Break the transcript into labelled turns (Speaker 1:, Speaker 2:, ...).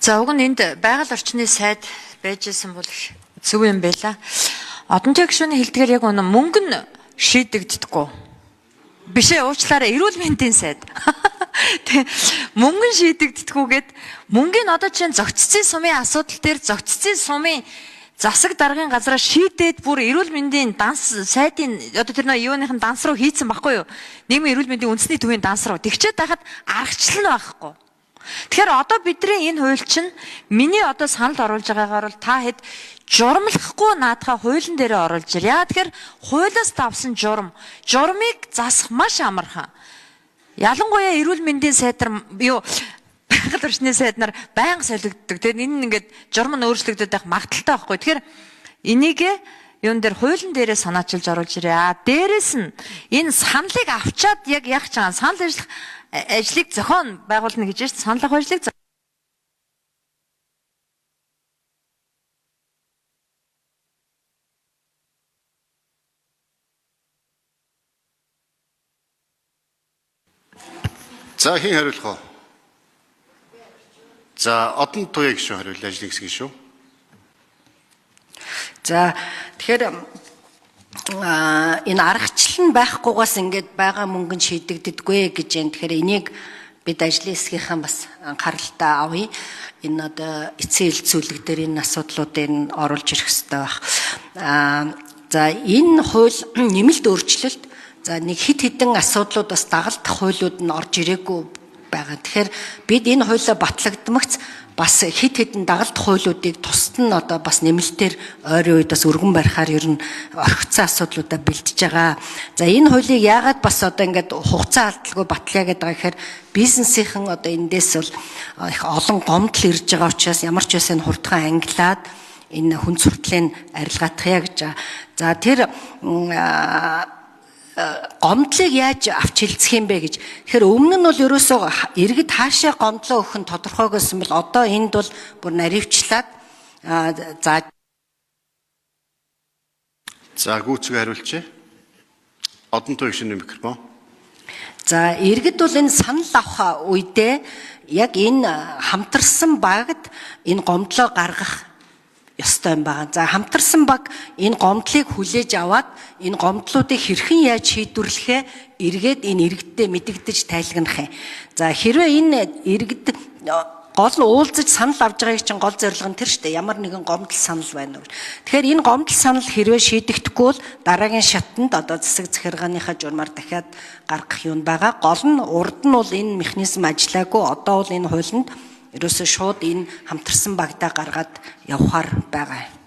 Speaker 1: За уг нь энд байгаль орчны сайд байжсэн бол зөв юм байла. Одонтой гишүүний хэлдгээр яг үнэ мөнгө нь шийдэгддэггүй. Бишээ уучлаарай, эрүүл мэндийн сайд. Тэг мөнгө нь шийдэгддэггүйгээд мөнгөний одоо чинь зөгцсөн сумын асуудал дээр зөгцсөн сумын засаг даргын газраа шийдээд бүр эрүүл мэндийн данс сайдын одоо тэр нөө юуныхын данс руу хийцэн баггүй юу? Нийгмийн эрүүл мэндийн үндэсний төвийн данс руу тэгчээд байхад аргачлал байхгүй. Тэгэхээр одоо бидний энэ хууль чинь миний одоо санал оруулж байгаагаар бол та хэд журмлахгүй наадхаа хуулийн дээрээ оруулж ир. Яа тэгэхээр хуулиас давсан журмыг засах маш амархан. Ялангуяа эрүүл мэндийн сайд нар юу байгаль орчны сайд нар байнга солигддог. Тэгээд энэ ингээд журам нь өөрчлөгдөд байх магадaltaй байхгүй. Тэгэхээр энийг юун дээр хуулийн дээрээ санаачилж оруулж ирээ. Дээрээс нь энэ саналыг авчаад яг яах чагаа санал ажлыг зохион байгуулна гэж байна. Санал авах ажлыг
Speaker 2: За хэн хариулах вэ? За одон туяа гишүүн хариулъя, ажлын хэсэг гишүүн.
Speaker 3: За тэгэхээр энэ аргачлал нь байхгүйгаас ингээд байгаа мөнгө нь шийдэгддэггүй гэж байна. Тэгэхээр энийг бид ажлын хэсгийнхэн бас анхааралтай авъя. Энэ одоо эцсийн хэлцүүлэг дээр энэ асуудлуудыг оруулж ирэх хэрэгтэй байх. За энэ хууль нэмэлт өөрчлөлт за нэг хит хитэн асуудлууд бас дагалдах хуулиуд нь орж ирээгүй байгаа. Тэгэхээр бид энэ хуулиа батлагдмагц бас хит хитэн дагалдах хуулиудыг тусад нь одоо бас нэмэлтээр ойрын үед бас өргөн барихаар ер нь орхицсан асуудлуудаа бэлдэж байгаа. За энэ хуулийг яагаад бас одоо ингээд хугацаа алдалгүй батлая гэдэг байгаа гэхээр бизнесийнхэн одоо эндээс бол их олон гомдол ирж байгаа учраас ямар ч байсан хурдхан ангилаад энэ хүн суртлын арилгаатгая гэж байгаа. За тэр гомдлыг яаж авч хэлцэх юм бэ гэж. Тэгэхээр өмнө нь бол ерөөсөө иргэд хаашаа гомдлоо өгөх нь тодорхой гэсэн бэл одоо энд бол бүр наривчлаад
Speaker 2: за гүйцэтгэх хариулчээ. Одон туяа гишүүний микрофон.
Speaker 3: За иргэд бол энэ санал авах үедээ яг энэ хамтарсан багт энэ гомдлоо гаргах ёстой юм байна. За хамтарсан баг энэ гомдлыг хүлээж аваад энэ гомдлуудыг хэрхэн яаж шийдвэрлэхээ эргээд энэ иргэддээ мэдэгдэж тайлгнах юм. За хэрвээ энэ иргэд гол нь уулзаж санал авж байгааг чинь гол зорилго нь тэр шүү дээ. Ямар нэгэн гомдол санал байна уу. Тэгэхээр энэ гомдол санал хэрвээ шийдэгдэхгүй бол дараагийн шатанд одоо засаг захиргааныхаа журмаар дахиад гаргах юм байгаа. Гол нь урд нь бол энэ механизм ажиллаагүй. Одоо бол энэ хуулинд ерөөсөө шууд энэ хамтарсан багтаа гаргаад явахаар байгаа.